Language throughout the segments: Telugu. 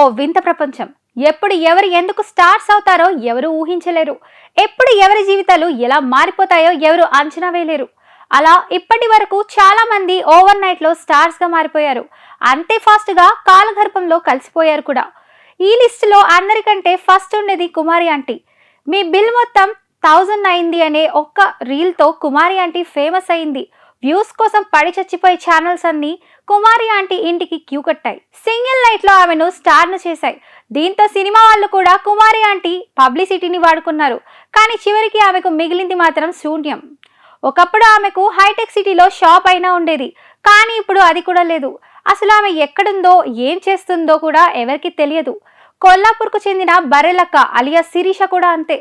ఓ వింత ప్రపంచం. ఎప్పుడు ఎవరు ఎందుకు స్టార్స్ అవుతారో ఎవరు ఊహించలేరు. ఎప్పుడు ఎవరి జీవితాలు ఎలా మారిపోతాయో ఎవరు అంచనా వేయలేరు. అలా ఇప్పటి వరకు చాలా మంది ఓవర్ నైట్ లో స్టార్స్ గా మారిపోయారు. అంతే ఫాస్ట్ గా కాలగర్భంలో కలిసిపోయారు కూడా. ఈ లిస్ట్ లో అందరికంటే ఫస్ట్ ఉండేది కుమారి ఆంటీ. మీ బిల్ మొత్తం 1000 అయింది అనే ఒక్క రీల్ తో కుమారి ఆంటీ ఫేమస్ అయింది. వ్యూస్ కోసం పడి చచ్చిపోయే ఛానల్స్ అన్ని కుమారి ఆంటీ ఇంటికి క్యూ కట్టాయి. సింగిల్ నైట్ లో ఆమెను స్టార్ ను చేశాయి. దీంతో సినిమా వాళ్ళు కూడా కుమారి ఆంటీ పబ్లిసిటీని వాడుకున్నారు. కానీ చివరికి ఆమెకు మిగిలింది మాత్రం శూన్యం. ఒకప్పుడు ఆమెకు హైటెక్ సిటీలో షాప్ అయినా ఉండేది, కానీ ఇప్పుడు అది కూడా లేదు. అసలు ఆమె ఎక్కడుందో ఏం చేస్తుందో కూడా ఎవరికి తెలియదు. కొల్లాపూర్కు చెందిన బర్రెలక్క అలియా శిరీష కూడా అంతే.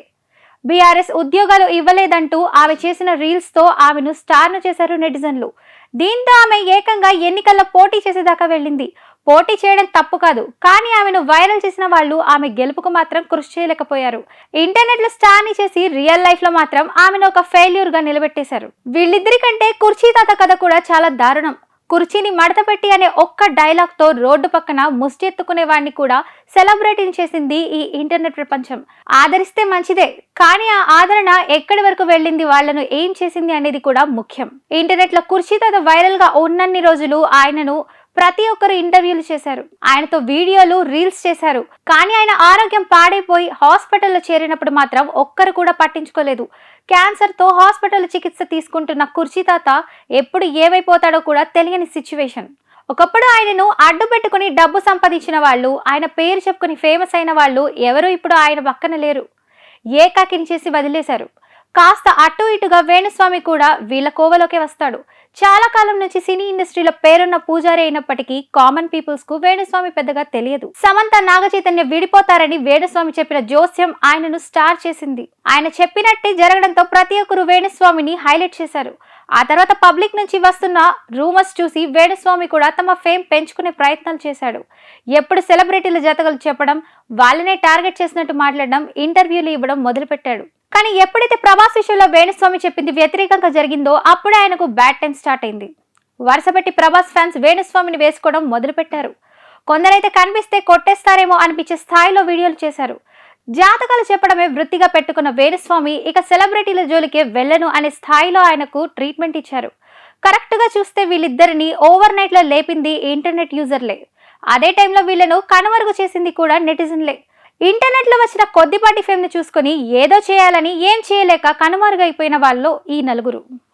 బీఆర్ఎస్ ఉద్యోగాలు ఇవ్వలేదంటూ ఆమె చేసిన రీల్స్ తో ఆమెను స్టార్ ను చేశారు నెటిజన్లు. దీంతో ఆమె ఏకంగా ఎన్నికల్లో పోటీ చేసేదాకా వెళ్ళింది. పోటీ చేయడం తప్పు కాదు, కానీ ఆమెను వైరల్ చేసిన వాళ్ళు ఆమె గెలుపుకు మాత్రం కృషి చేయలేకపోయారు. ఇంటర్నెట్ లో స్టార్ ని చేసి రియల్ లైఫ్ లో మాత్రం ఆమెను ఒక ఫెయిల్యూర్ గా నిలబెట్టేశారు. వీళ్ళిద్దరి కంటే కుర్చీ తాత కథ కూడా చాలా దారుణం. కుర్చీని మడతపెట్టి అనే ఒక్క డైలాగ్ తో రోడ్డు పక్కన ముష్టి ఎత్తుకునే వాడిని కూడా సెలబ్రిటీని చేసింది ఈ ఇంటర్నెట్ ప్రపంచం. ఆదరిస్తే మంచిదే, కానీ ఆ ఆదరణ ఎక్కడి వరకు వెళ్ళింది, వాళ్లను ఏం చేసింది అనేది కూడా ముఖ్యం. ఇంటర్నెట్ లో కుర్చీ తాత వైరల్ గా ఉన్నన్ని రోజులు ఆయనను ప్రతి ఒక్కరు ఇంటర్వ్యూలు చేశారు, ఆయనతో వీడియోలు రీల్స్ చేశారు. కానీ ఆయన ఆరోగ్యం పాడైపోయి హాస్పిటల్లో చేరినప్పుడు మాత్రం ఒక్కరు కూడా పట్టించుకోలేదు. క్యాన్సర్ తో హాస్పిటల్ చికిత్స తీసుకుంటున్న కుర్చీ తాత ఎప్పుడు ఏమైపోతాడో కూడా తెలియని సిచ్యువేషన్. ఒకప్పుడు ఆయనను అడ్డు పెట్టుకుని డబ్బు సంపాదించిన వాళ్ళు, ఆయన పేరు చెప్పుకుని ఫేమస్ అయిన వాళ్ళు ఎవరు ఇప్పుడు ఆయన పక్కన లేరు. ఏకాకిని చేసి వదిలేశారు. కాస్త అటు ఇటుగా వేణుస్వామి కూడా వీళ్ళ కోవలోకే వస్తాడు. చాలా కాలం నుంచి సినీ ఇండస్ట్రీలో పేరున్న పూజారి అయినప్పటికీ కామన్ పీపుల్స్ కు వేణుస్వామి పెద్దగా తెలియదు. సమంత నాగచైతన్య విడిపోతారని వేణుస్వామి చెప్పిన జోస్యం ఆయనను స్టార్ చేసింది. ఆయన చెప్పినట్టే జరగడంతో ప్రతి ఒక్కరు వేణుస్వామిని హైలైట్ చేశారు. ఆ తర్వాత పబ్లిక్ నుంచి వస్తున్న రూమర్స్ చూసి వేణుస్వామి కూడా తమ ఫేమ్ పెంచుకునే ప్రయత్నాలు చేశాడు. ఎప్పుడు సెలబ్రిటీల జతకలు చెప్పడం, వాళ్ళనే టార్గెట్ చేసినట్టు మాట్లాడడం, ఇంటర్వ్యూలు ఇవ్వడం మొదలుపెట్టాడు. కానీ ఎప్పుడైతే ప్రభాస్ విషయంలో వేణుస్వామి చెప్పింది వ్యతిరేకంగా జరిగిందో అప్పుడే ఆయనకు బ్యాడ్ టైం స్టార్ట్ అయింది. వరుసపెట్టి ప్రభాస్ ఫ్యాన్స్ వేణుస్వామిని వేసుకోవడం మొదలుపెట్టారు. కొందరైతే కనిపిస్తే కొట్టేస్తారేమో అనిపించే స్థాయిలో వీడియోలు చేశారు. జాతకాలు చెప్పడమే వృత్తిగా పెట్టుకున్న వేణుస్వామి ఇక సెలబ్రిటీల జోలికే వెళ్ళను అనే స్థాయిలో ఆయనకు ట్రీట్మెంట్ ఇచ్చారు. కరెక్ట్ గా చూస్తే వీళ్ళిద్దరిని ఓవర్ నైట్ లో లేపింది ఇంటర్నెట్ యూజర్లే. అదే టైంలో వీళ్ళను కనుమరుగు చేసింది కూడా నెటిజన్లే. ఇంటర్నెట్ లో వచ్చిన కొద్దిపాటి ఫేమ్ ని చూసుకుని ఏదో చేయాలని ఏం చేయలేక కనుమరుగైపోయిన వాళ్ళలో ఈ నలుగురు.